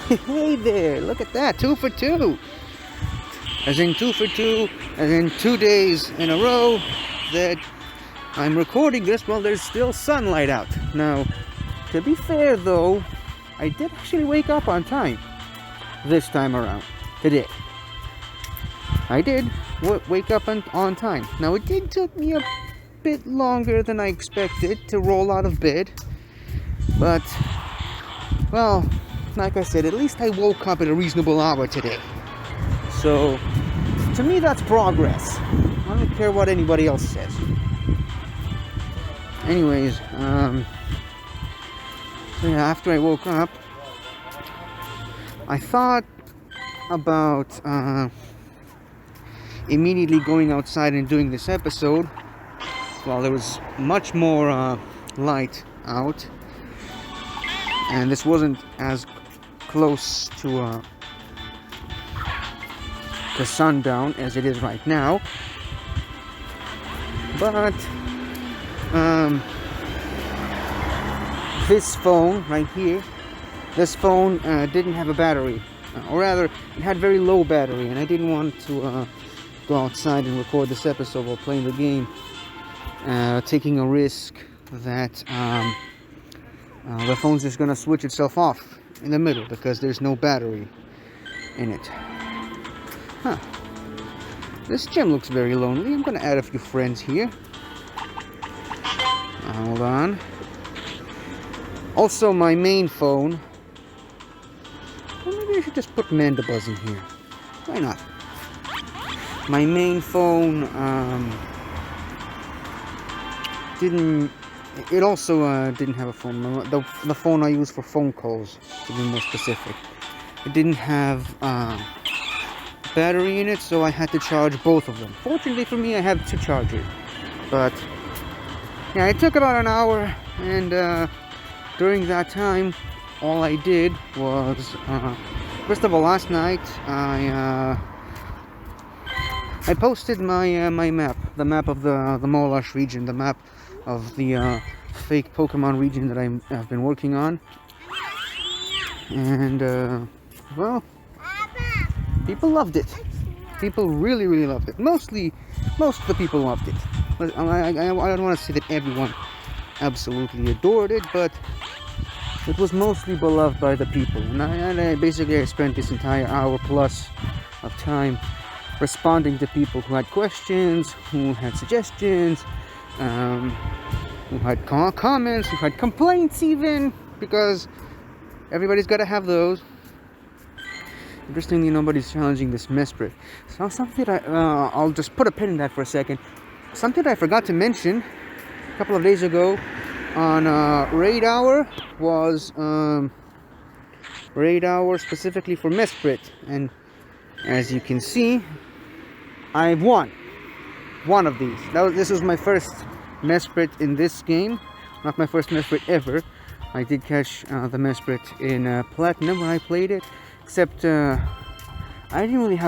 Hey there, look at that, 2 for 2. As in 2 for 2, as in 2 days in a row that I'm recording this while there's still sunlight out. Now, to be fair though, I did actually wake up on time this time around, today. I did wake up on time. Now, it did take me a bit longer than I expected to roll out of bed, but, well, like I said, at least I woke up at a reasonable hour today. So, to me, that's progress. I don't care what anybody else says. Anyways, so yeah, after I woke up, I thought about immediately going outside and doing this episode while there was much more light out, and this wasn't as close to sundown as it is right now. But this phone right here, this phone didn't have a battery, or rather it had very low battery, and I didn't want to go outside and record this episode while playing the game, taking a risk that the phone's just gonna switch itself off in the middle because there's no battery in it. Huh. This gym looks very lonely. I'm gonna add a few friends here. Hold on. Also, my main phone. Well, maybe I should just put Mandibuzz in here. Why not? My main phone didn't. It also didn't have a phone. The phone I use for phone calls, to be more specific, it didn't have battery in it, so I had to charge both of them. Fortunately for me, I have 2 chargers. But yeah, it took about an hour, and during that time, all I did was, first of all, last night I posted my my map, the map of the Molash region, the map of the fake Pokemon region that I've been working on, and well, people loved it. People really, really loved it. Most of the people loved it. But I don't want to say that everyone absolutely adored it, but it was mostly beloved by the people. And I basically spent this entire hour plus of time responding to people who had questions, who had suggestions, who had comments, who had complaints even, because everybody's got to have those. Interestingly, nobody's challenging this Mesprit. So something that I'll just put a pin in that for a second. Something that I forgot to mention a couple of days ago on Raid Hour was Raid Hour specifically for Mesprit, and as you can see, I've won one of these. This was my first Mesprit in this game, not my first Mesprit ever. I did catch the Mesprit in Platinum when I played it, except I didn't really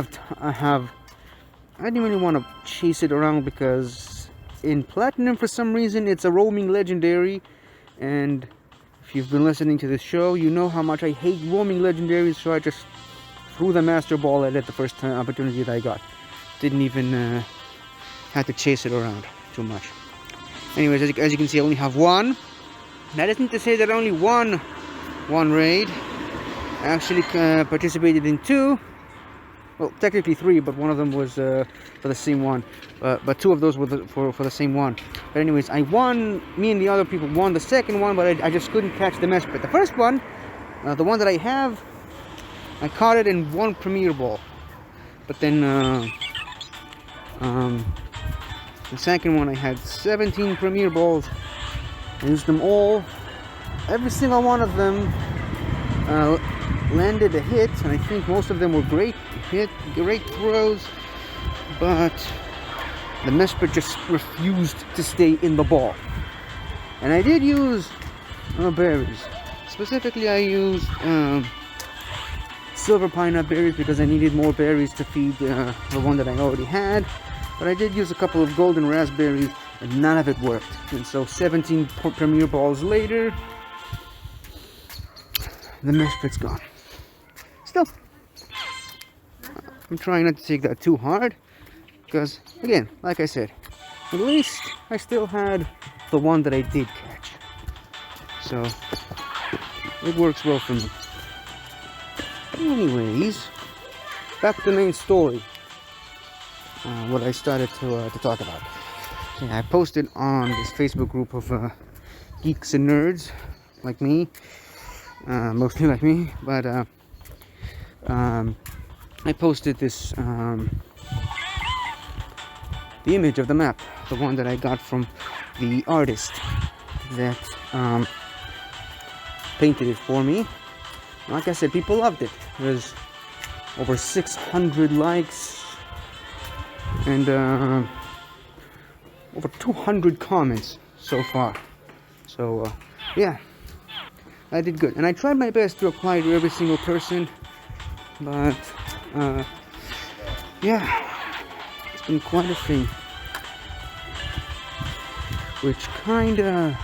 I didn't really want to chase it around because in Platinum, for some reason, it's a roaming legendary, and if you've been listening to this show, you know how much I hate roaming legendaries, so I just threw the Master Ball at it the first opportunity that I got. Didn't even have to chase it around too much. Anyways, as you can see, I only have one. That isn't to say that I only won one raid. I actually participated in 2. Well, technically 3, but one of them was for the same one. But 2 of those were for the same one. But anyways, I won. Me and the other people won the second one, but I just couldn't catch the Mesprit. The first one, the one that I have, I caught it in 1 Premier Ball. But then the second one, I had 17 Premier Balls. I used them all. Every single one of them landed a hit, and I think most of them were great throws, but the Mesprit just refused to stay in the ball. And I did use berries. Specifically, I used silver pine nut berries because I needed more berries to feed the one that I already had. But I did use a couple of golden raspberries, and none of it worked. And so 17 Premier Balls later, the Mesprit's gone. still, I'm trying not to take that too hard, because, again, like I said, at least I still had the one that I did catch. So, it works well for me. Anyways, back to the main story. What I started to talk about. Yeah, I posted on this Facebook group of geeks and nerds like me, mostly like me, but I posted this the image of the map, the one that I got from the artist that painted it for me. Like I said, people loved it. There's over 600 likes and over 200 comments so far. So yeah, I did good, and I tried my best to reply to every single person, but yeah, it's been quite a thing, which kinda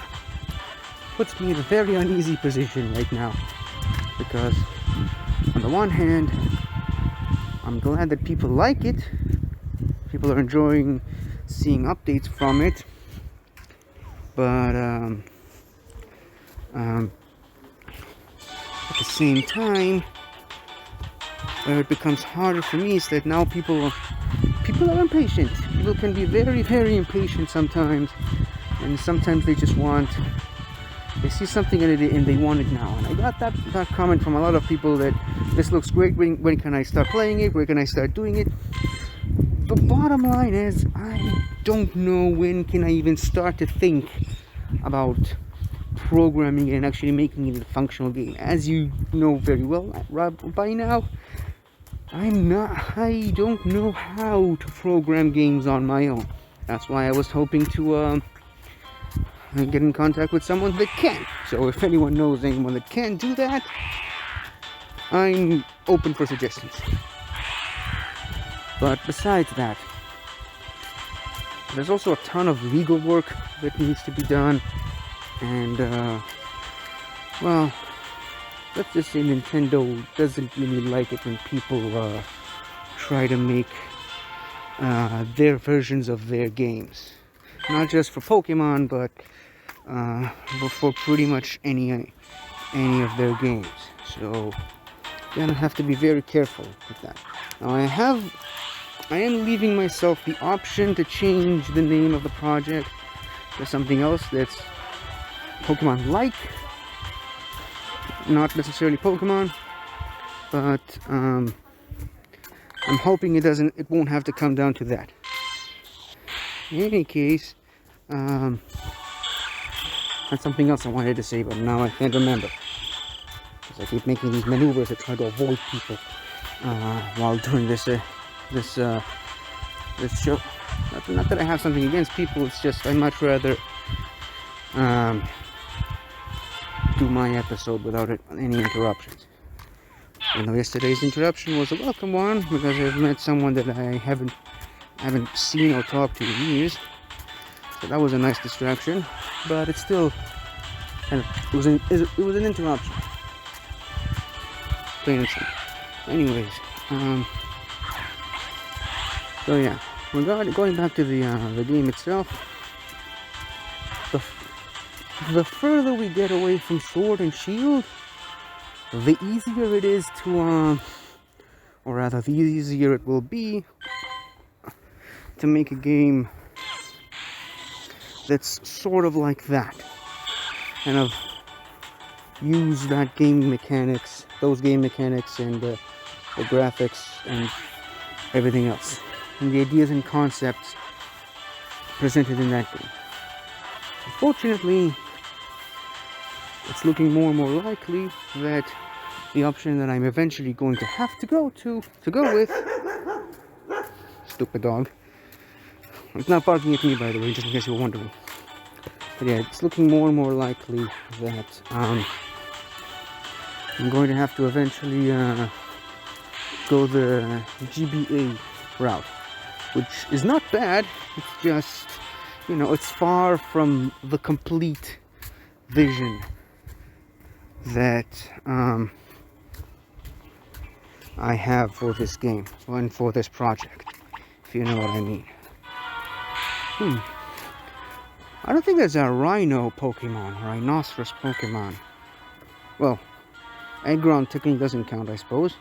puts me in a very uneasy position right now, because on the one hand, I'm glad that people like it, people are enjoying seeing updates from it, but at the same time, where it becomes harder for me is that now people are impatient. People can be very, very impatient sometimes, and sometimes they just they see something in it and they want it now. And I got that comment from a lot of people that this looks great, when can I start playing it, where can I start doing it? The bottom line is, I don't know when can I even start to think about programming it and actually making it a functional game. As you know very well, Rob, by now, I don't know how to program games on my own. That's why I was hoping to get in contact with someone that can. So if anyone knows anyone that can do that, I'm open for suggestions. But besides that, there's also a ton of legal work that needs to be done, and well, let's just say Nintendo doesn't really like it when people try to make their versions of their games, not just for Pokemon, but for pretty much any of their games. So you're gonna have to be very careful with that. Now I am leaving myself the option to change the name of the project to something else that's Pokemon-like, not necessarily Pokemon, but I'm hoping it won't have to come down to that. In any case, that's something else I wanted to say, but now I can't remember, because I keep making these maneuvers to try to avoid people while doing this show. Not that I have something against people, it's just I'd much rather do my episode without any interruptions. And though yesterday's interruption was a welcome one, because I've met someone that I haven't seen or talked to in years, so that was a nice distraction. But it's still it was an interruption, plain and simple. Anyways, so yeah, going back to the game itself, the further we get away from Sword and Shield, the easier it is to, or rather, the easier it will be to make a game that's sort of like that, kind of use those game mechanics, and the graphics and everything else, and the ideas and concepts presented in that game. Unfortunately, it's looking more and more likely that the option that I'm eventually going to have to go with, stupid dog. It's not barking at me, by the way, just in case you were wondering. But yeah, it's looking more and more likely that I'm going to have to eventually go the GBA route, which is not bad. It's just, it's far from the complete vision that I have for this game and for this project, if you know what I mean. I don't think there's a rhino Pokemon, rhinoceros Pokemon. Well, Aggron technically doesn't count, I suppose,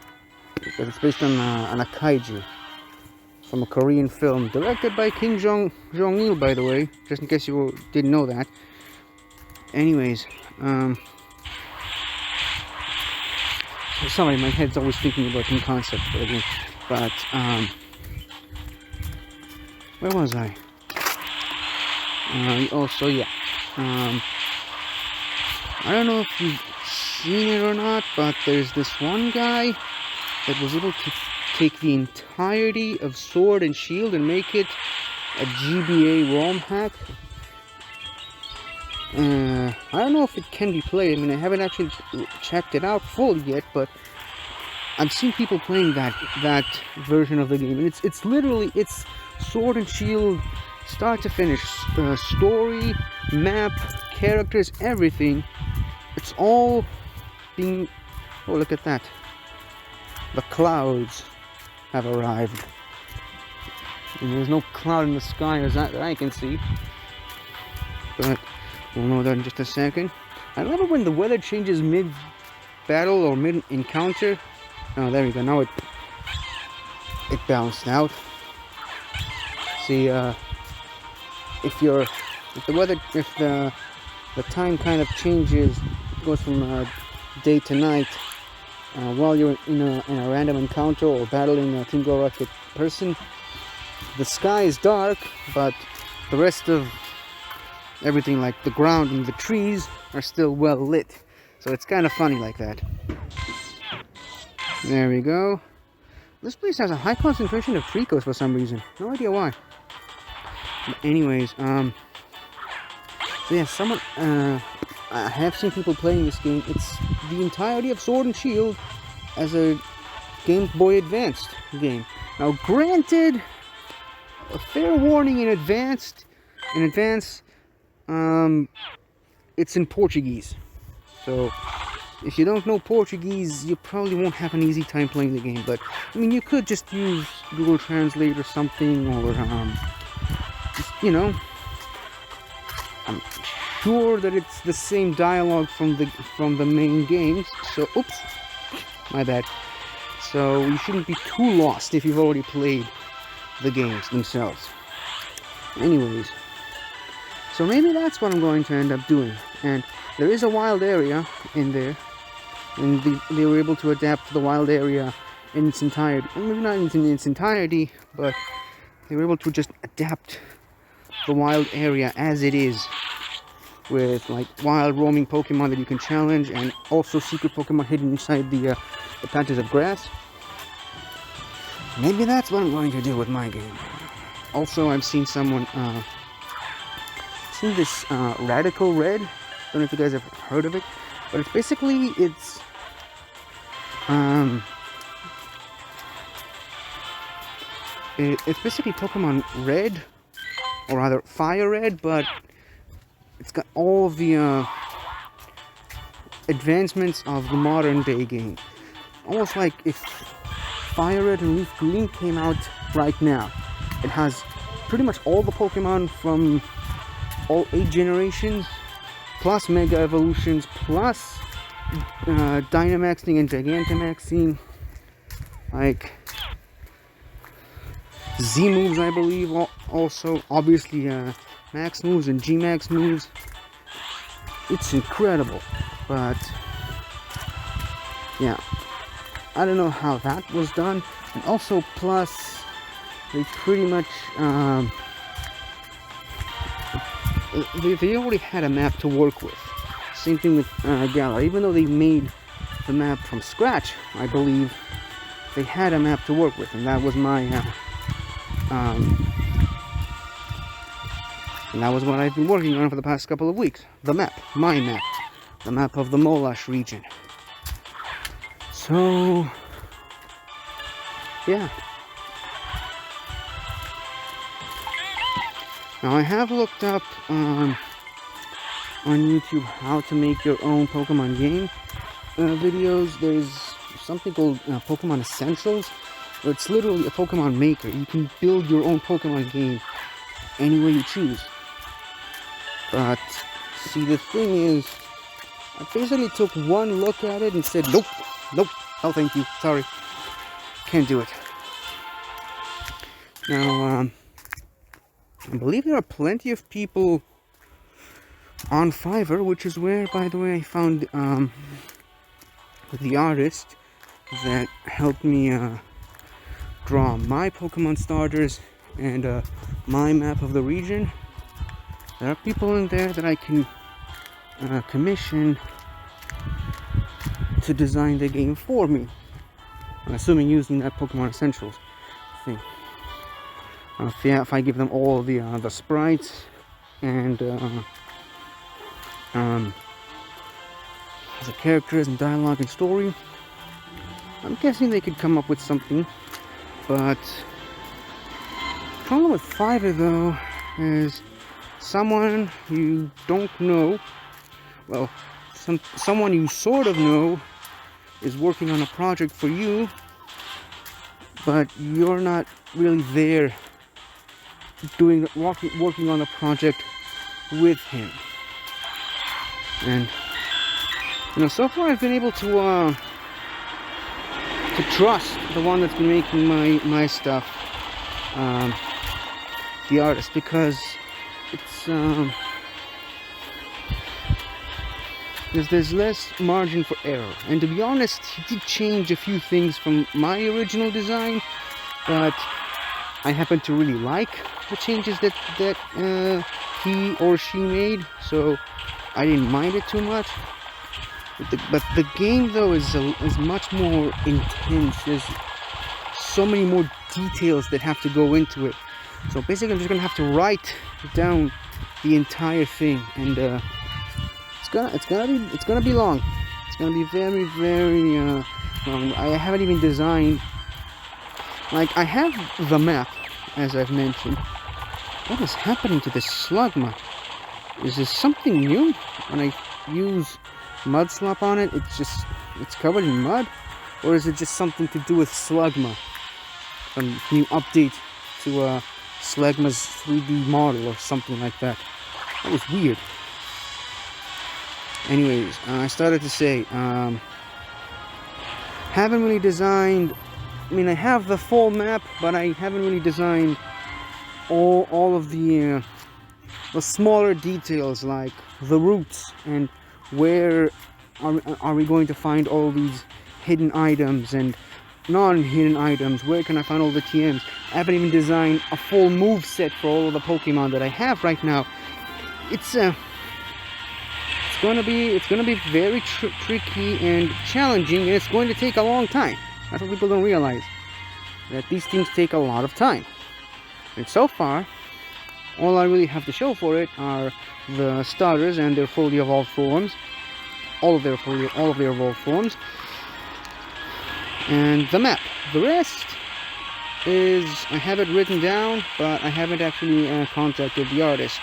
because it's based on a kaiju from a Korean film directed by Kim Jong-il, by the way, just in case you didn't know that. Anyways, sorry, my head's always thinking about new concepts for the game. But where was I? Also, yeah. I don't know if you've seen it or not, but there's this one guy that was able to take the entirety of Sword and Shield and make it a GBA ROM hack. I don't know if it can be played. I mean, I haven't actually checked it out fully yet, but I've seen people playing that version of the game, and it's literally Sword and Shield, start to finish, story, map, characters, everything. It's all being. Oh, look at that! The clouds have arrived. And there's no cloud in the sky as that I can see, but we'll know that in just a second. I love it when the weather changes mid-battle or mid-encounter. Oh, there we go. Now it balanced out. See, if the time kind of changes, goes from day to night, while you're in a random encounter or battling a Team Go Rocket person, the sky is dark, but the rest of everything, like the ground and the trees, are still well lit. So it's kind of funny like that. There we go. This place has a high concentration of Tricos for some reason. No idea why. But anyways, so yeah, I have seen people playing this game. It's the entirety of Sword and Shield as a Game Boy Advanced game. Now, granted, a fair warning in advance, it's in Portuguese. So, if you don't know Portuguese, you probably won't have an easy time playing the game. But, I mean, you could just use Google Translate or something, or, just, you know, I'm sure that it's the same dialogue from the main games. So, oops, my bad. So, you shouldn't be too lost if you've already played the games themselves. Anyways, so maybe that's what I'm going to end up doing. And there is a wild area in there, and they were able to adapt the wild area in its entirety. Maybe not in its entirety, but they were able to just adapt the wild area as it is, with like wild roaming Pokemon that you can challenge, and also secret Pokemon hidden inside the patches of grass. Maybe that's what I'm going to do with my game. Also, I've seen someone seen this Radical Red. Don't know if you guys have heard of it, but it's basically it's basically Pokemon Red, or rather Fire Red, but it's got all of the advancements of the modern day game. Almost like if Fire Red and Leaf Green came out right now. It has pretty much all the Pokemon from all 8 generations, plus Mega Evolutions, plus Dynamaxing and Gigantamaxing, like Z moves, I believe, also obviously Max moves and G Max moves. It's incredible, but yeah, I don't know how that was done. And also, plus they pretty much they already had a map to work with. Same thing with Galar. Even though they made the map from scratch, I believe they had a map to work with, and that was my and that was what I've been working on for the past couple of weeks. The map, my map, the map of the Molash region. So yeah. Now, I have looked up on YouTube how to make your own Pokemon game videos. There's something called Pokemon Essentials, where it's literally a Pokemon maker. You can build your own Pokemon game any way you choose. But see, the thing is, I basically took one look at it and said, nope, no thank you, sorry, can't do it. Now, I believe there are plenty of people on Fiverr, which is where, by the way, I found the artist that helped me draw my Pokemon starters and my map of the region. There are people in there that I can commission to design the game for me. I'm assuming using that Pokemon Essentials thing. If I give them all the sprites and the characters and dialogue and story, I'm guessing they could come up with something. But the problem with Fiverr though is someone you don't know, well, someone you sort of know is working on a project for you, but you're not really there working on the project with him. And so far I've been able to trust the one that's been making my stuff, the artist, because it's there's less margin for error. And to be honest, he did change a few things from my original design, but I happen to really like the changes that he or she made, so I didn't mind it too much. But the game though is much more intense. There's so many more details that have to go into it. So basically I'm just gonna have to write down the entire thing, and it's gonna be long. It's gonna be very, very long. I haven't even designed, like, I have the map, as I've mentioned. What is happening to this Slugma? Is this something new? When I use mud slop on it, it's covered in mud? Or is it just something to do with Slugma? Some new update to Slugma's 3D model or something like that. That was weird. Anyways, I started to say, haven't really designed, I mean, I have the full map, but I haven't really designed all of the smaller details, like the routes and where are we going to find all these hidden items and non-hidden items. Where can I find all the TMs? I haven't even designed a full move set for all of the Pokemon that I have right now. It's gonna be very tricky and challenging, and it's going to take a long time. That's what people don't realize, that these things take a lot of time. And so far, all I really have to show for it are the starters and their fully evolved forms, all of their evolved forms, and the map. The rest is, I have it written down, but I haven't actually contacted the artist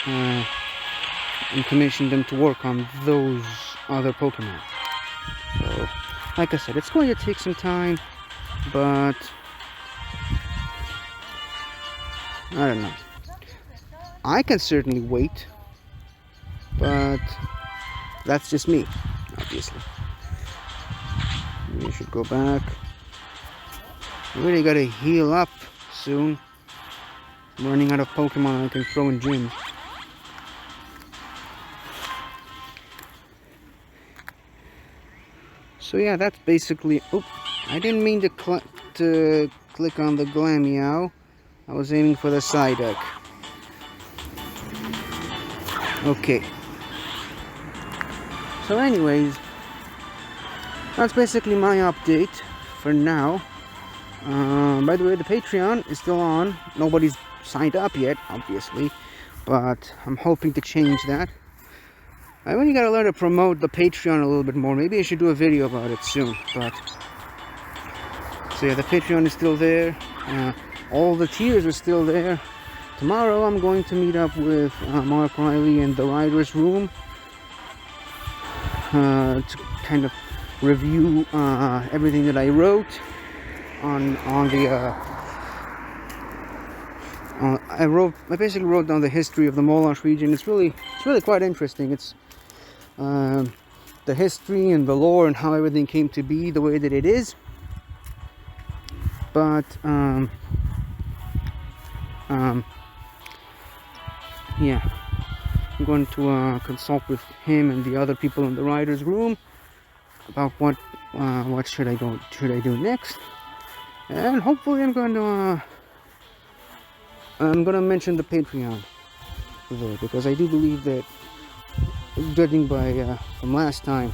and commissioned them to work on those other Pokemon. So, like I said, it's going to take some time, but I don't know. I can certainly wait, but that's just me, obviously. We should go back. I really gotta heal up soon. I'm running out of Pokemon I can throw in gyms. So yeah, that's basically. Oh, I didn't mean to click on the Glameow. I was aiming for the Psyduck. Okay. So anyways, that's basically my update for now. By the way, the Patreon is still on. Nobody's signed up yet, obviously, but I'm hoping to change that. I really gotta learn to promote the Patreon a little bit more. Maybe I should do a video about it soon. But so yeah, the Patreon is still there. All the tiers are still there. Tomorrow I'm going to meet up with Mark Riley in the Writer's Room to kind of review everything that I wrote on the I basically wrote down the history of the Moulash region. It's really quite interesting. It's the history and the lore and how everything came to be the way that it is. But yeah, I'm going to consult with him and the other people in the writers' room about what should I do next, and hopefully I'm going to mention the Patreon there, because I do believe that, judging by from last time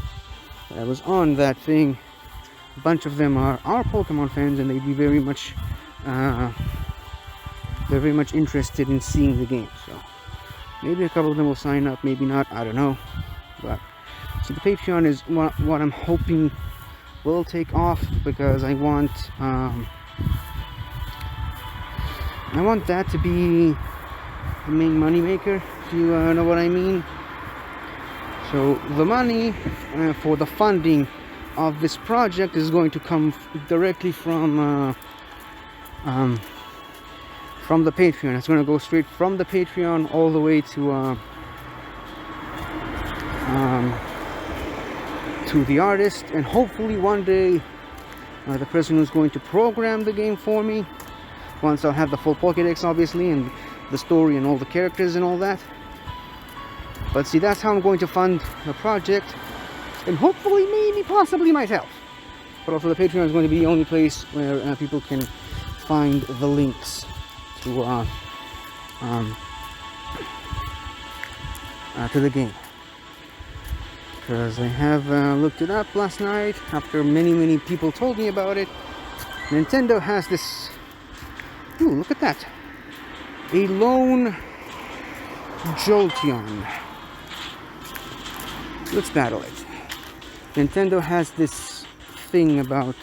that I was on that thing, a bunch of them are Pokemon fans, and they'd be very much interested in seeing the game. So maybe a couple of them will sign up, maybe not, I don't know. But so the Patreon is what I'm hoping will take off, because I want that to be the main money maker, if you know what I mean. So the money for the funding of this project is going to come directly from the Patreon. It's going to go straight from the Patreon all the way to the artist, and hopefully one day the person who's going to program the game for me, once I'll have the full Pokédex obviously, and the story and all the characters and all that. But see, that's how I'm going to fund the project, and hopefully maybe possibly myself. But also the Patreon is going to be the only place where people can find the links to the game, because I have looked it up last night after many people told me about it. Nintendo has this, ooh, look at that, a lone Jolteon. Let's battle it. Nintendo has this thing about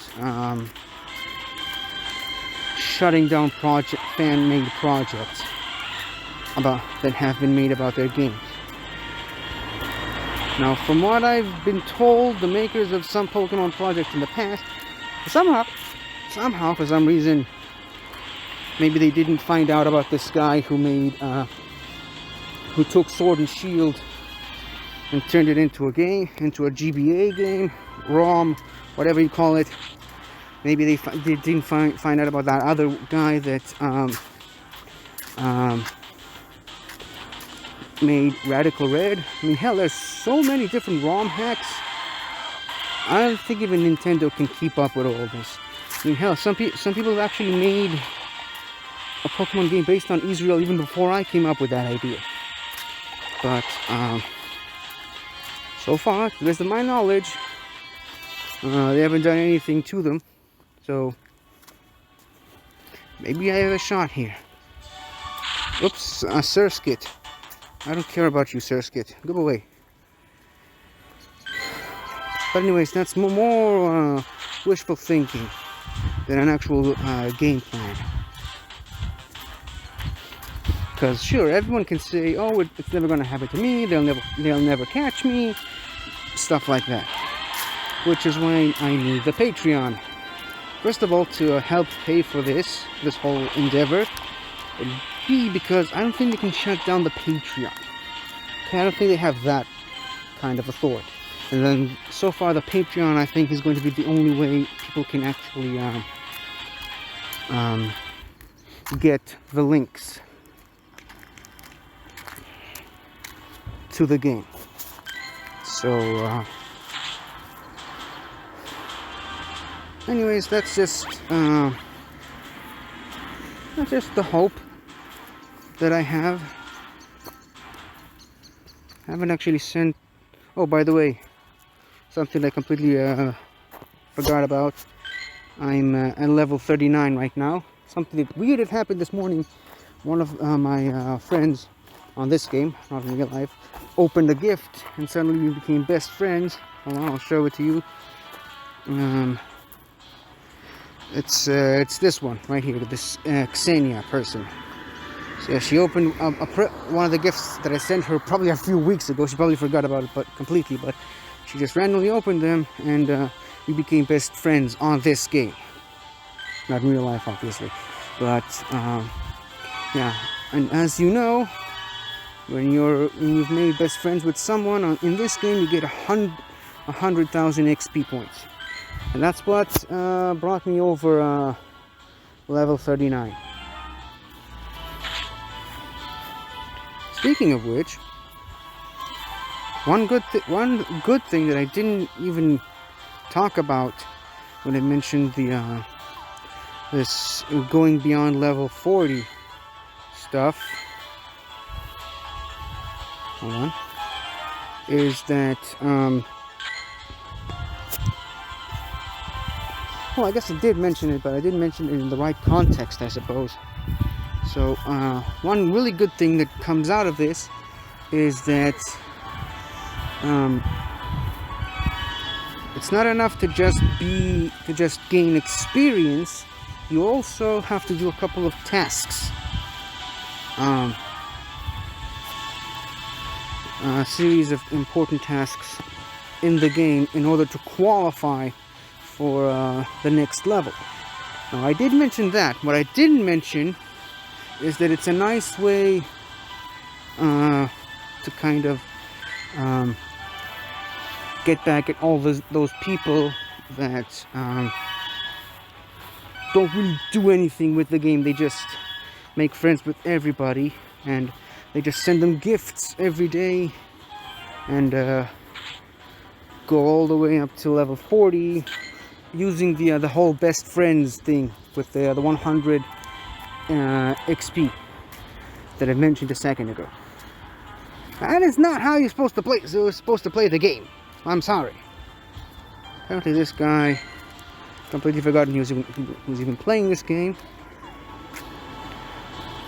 shutting down fan-made projects that have been made about their games. Now, from what I've been told, the makers of some Pokemon projects in the past, somehow, for some reason, maybe they didn't find out about this guy who took Sword and Shield and turned it into a game, into a GBA game, ROM, whatever you call it. Maybe they didn't find out about that other guy that made Radical Red. I mean, hell, there's so many different ROM hacks. I don't think even Nintendo can keep up with all this. I mean, hell, some people have actually made a Pokemon game based on Israel even before I came up with that idea. But so far, to the best of my knowledge, they haven't done anything to them. So maybe I have a shot here. Oops, Surskit. I don't care about you, Surskit. Go away. But anyways, that's more wishful thinking than an actual game plan. Because sure, everyone can say, "Oh, it's never going to happen to me. They'll never catch me," stuff like that. Which is why I need the Patreon. First of all, to help pay for this whole endeavor, and B, because I don't think they can shut down the Patreon. Okay, I don't think they have that kind of authority. And then, so far, the Patreon, I think, is going to be the only way people can actually get the links to the game. So, anyways, that's just the hope that I have. I haven't actually sent. Oh, by the way, something I completely forgot about. I'm at level 39 right now. Something weird had happened this morning. One of my friends on this game, not in real life, opened a gift, and suddenly we became best friends. Hold on, I'll show it to you. It's this one right here, this Xenia person. So yeah, she opened one of the gifts that I sent her probably a few weeks ago. She probably forgot about it, completely. But She just randomly opened them, and we became best friends on this game. Not in real life, obviously, but yeah. And as you know, when you've made best friends with someone in this game, you get 100,000 XP points, and that's what brought me over level 39. Speaking of which, one good thing that I didn't even talk about when I mentioned the this going beyond level 40 stuff, hold on, is that well, I guess I did mention it, but I didn't mention it in the right context, I suppose. So one really good thing that comes out of this is that it's not enough to just gain experience. You also have to do a couple of tasks, a series of important tasks in the game in order to qualify for the next level. Now, I did mention that. What I didn't mention is that it's a nice way to kind of get back at all those people that don't really do anything with the game. They just make friends with everybody, and they just send them gifts every day, and go all the way up to level 40 using the whole best friends thing with the 100 XP that I mentioned a second ago. That is not how you're supposed to play. So you're supposed to play the game. I'm sorry. Apparently this guy completely forgotten he was even playing this game.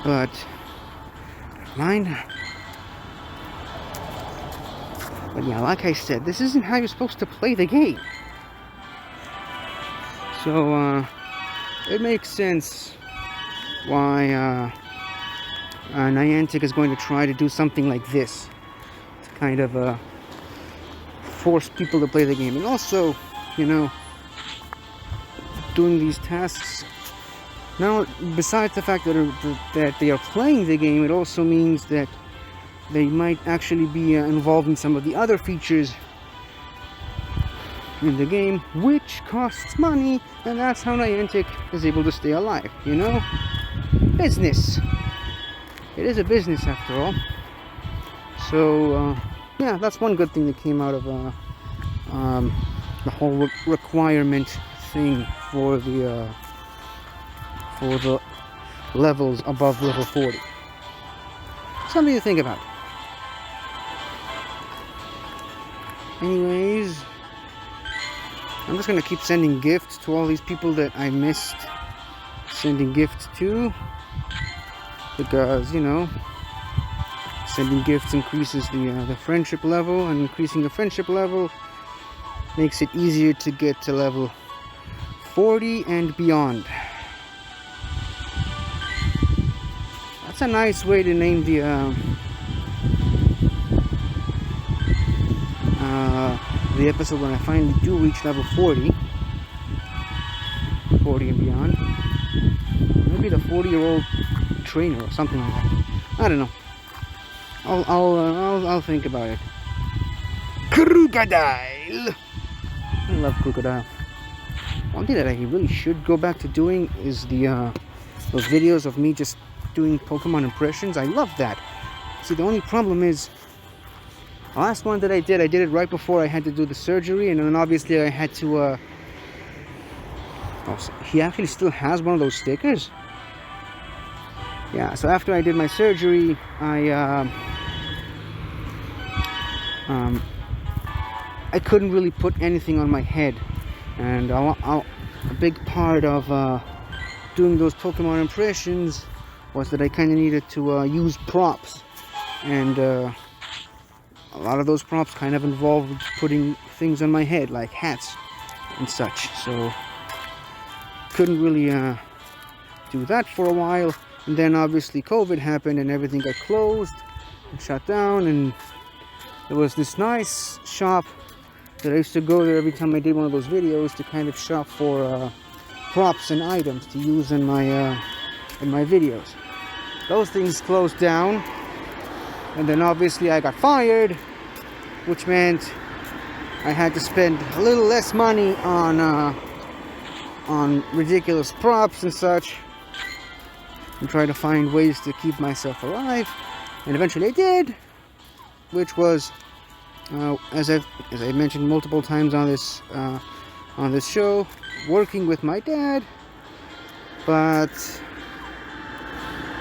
But mind. But yeah, like I said, this isn't how you're supposed to play the game. So it makes sense why Niantic is going to try to do something like this to kind of force people to play the game. And also, you know, doing these tasks, now besides the fact that they are playing the game, it also means that they might actually be involved in some of the other features in the game, which costs money, and that's how Niantic is able to stay alive, you know? Business. It is a business after all. So, yeah, that's one good thing that came out of the whole requirement thing for the levels above level 40. Something to think about. Anyways, I'm just gonna keep sending gifts to all these people that I missed sending gifts to, because, you know, sending gifts increases the friendship level, and increasing the friendship level makes it easier to get to level 40 and beyond. That's a nice way to name the episode when I finally do reach level 40 and beyond. Maybe the 40-year-old trainer or something like that. I don't know. I'll think about it. Crocodile. I love crocodile. One thing that I really should go back to doing is those videos of me just doing Pokemon impressions. I love that. See, the only problem is, the last one that I did it right before I had to do the surgery, and then obviously I had to, oh, he actually still has one of those stickers? Yeah, so after I did my surgery, I couldn't really put anything on my head, and a big part of doing those Pokemon impressions was that I kind of needed to use props, and a lot of those props kind of involved putting things on my head, like hats and such, so couldn't really do that for a while. And then obviously COVID happened and everything got closed and shut down, and there was this nice shop that I used to go there every time I did one of those videos to kind of shop for props and items to use in my videos. Those things closed down, and then obviously I got fired, which meant I had to spend a little less money on ridiculous props and such, and try to find ways to keep myself alive. And eventually I did, which was, as I mentioned multiple times on this show, working with my dad. But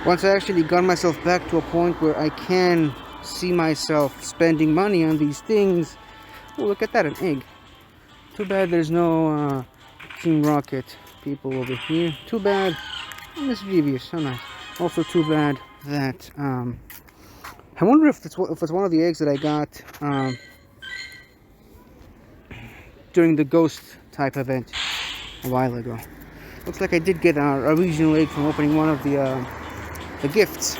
once I actually got myself back to a point where I can see myself spending money on these things. Oh, look at that, an egg. Too bad there's no Team Rocket people over here. Too bad. Mischievous, so nice. Also too bad that I wonder if it's one of the eggs that I got during the ghost type event a while ago. Looks like I did get a regional egg from opening one of the gifts.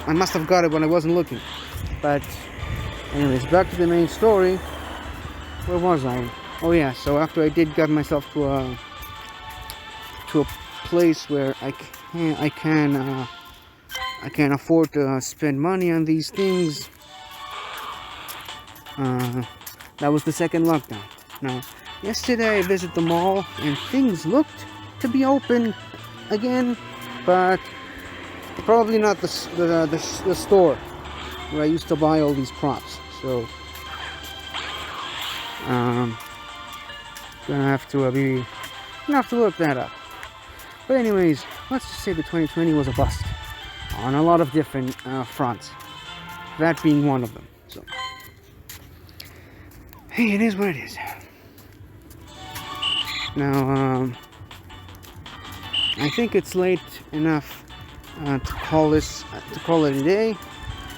I must have got it when I wasn't looking. But anyways, back to the main story. Where was I? Oh yeah, so after I did get myself to a place where I can afford to spend money on these things. That was the second lockdown. Now, yesterday I visited the mall and things looked to be open again, but probably not the store where I used to buy all these props. So gonna have to look that up. But anyways, let's just say that 2020 was a bust on a lot of different fronts. That being one of them. So hey, it is what it is. Now, I think it's late enough to call it a day.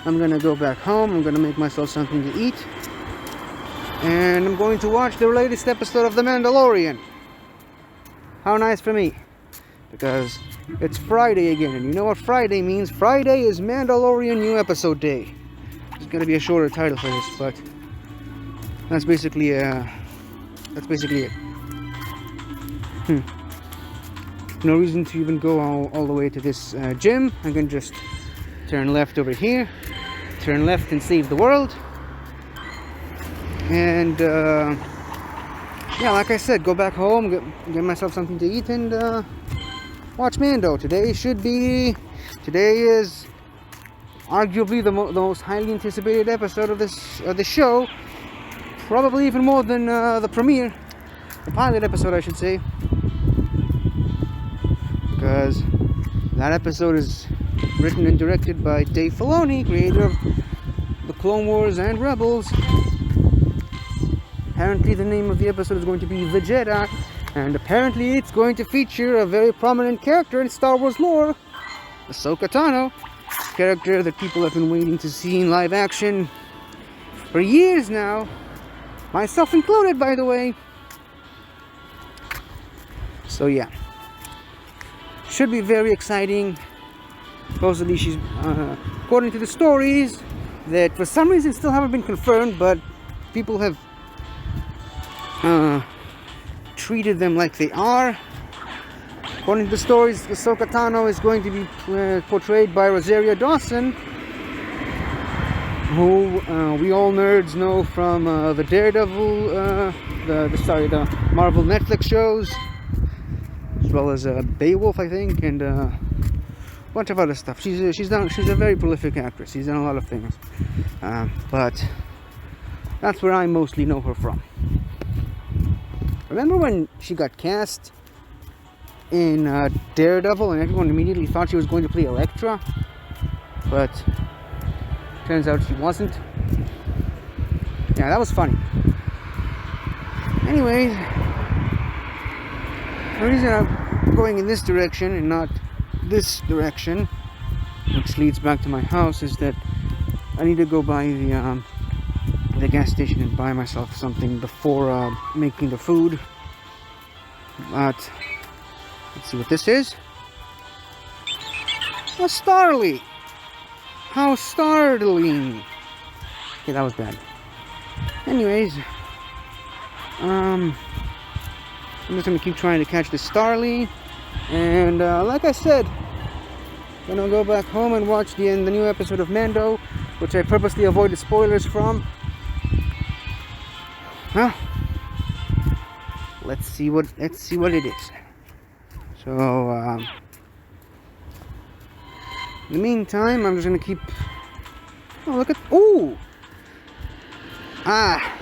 I'm gonna go back home. I'm gonna make myself something to eat, and I'm going to watch the latest episode of The Mandalorian. How nice for me, because it's Friday again, and you know what Friday means? Friday is Mandalorian new episode day. It's gonna be a shorter title for this, but that's basically it. No reason to even go all the way to this gym. I'm gonna just turn left over here, turn left and save the world, and yeah, like I said, go back home, get myself something to eat, and watch Mando. Today is arguably the most highly anticipated episode of the show, probably even more than the premiere, the pilot episode, I should say, because that episode is written and directed by Dave Filoni, creator of the Clone Wars and Rebels. Apparently the name of the episode is going to be The Jedi, and apparently it's going to feature a very prominent character in Star Wars lore, Ahsoka Tano, a character that people have been waiting to see in live action for years now, myself included, by the way. So yeah, should be very exciting. Supposedly she's, according to the stories, that for some reason still haven't been confirmed, but people have treated them like they are. According to the stories, Ahsoka Tano is going to be portrayed by Rosario Dawson, who we all nerds know from the Daredevil, the Marvel Netflix shows, as well as Beowulf, I think, and a bunch of other stuff. She's a very prolific actress. She's done a lot of things, but that's where I mostly know her from. Remember when she got cast in Daredevil and everyone immediately thought she was going to play Elektra, but turns out she wasn't. Yeah, that was funny. Anyways, the reason I'm going in this direction and not this direction, which leads back to my house, is that I need to go by the gas station and buy myself something before making the food. But let's see what this is. A Starly. How startling. Okay, that was bad. Anyways, I'm just gonna keep trying to catch the Starly, and like I said, gonna go back home and watch the new episode of Mando, which I purposely avoided spoilers from. Well, let's see what it is. So in the meantime, I'm just gonna keep. Oh, look at. Ooh! Ah!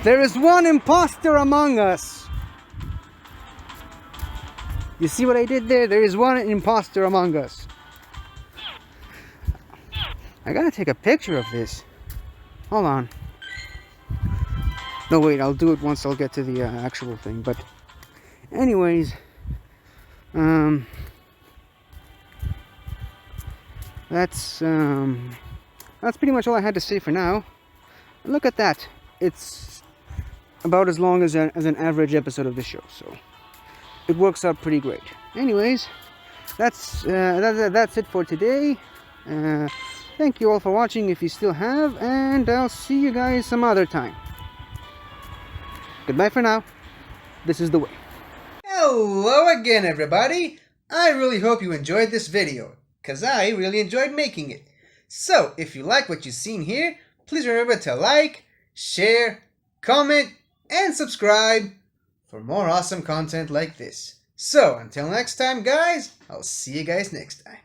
There is one imposter among us! You see what I did there? There is one imposter among us. I gotta take a picture of this. Hold on. No, wait, I'll do it once I'll get to the actual thing. But, anyways, that's pretty much all I had to say for now. And look at that. It's about as long as an average episode of the show, so it works out pretty great. Anyways, that's it for today. Thank you all for watching if you still have, and I'll see you guys some other time. Goodbye for now. This is the way. Hello again, everybody. I really hope you enjoyed this video, because I really enjoyed making it. So, if you like what you've seen here, please remember to like, share, comment, and subscribe for more awesome content like this. So, until next time, guys, I'll see you guys next time.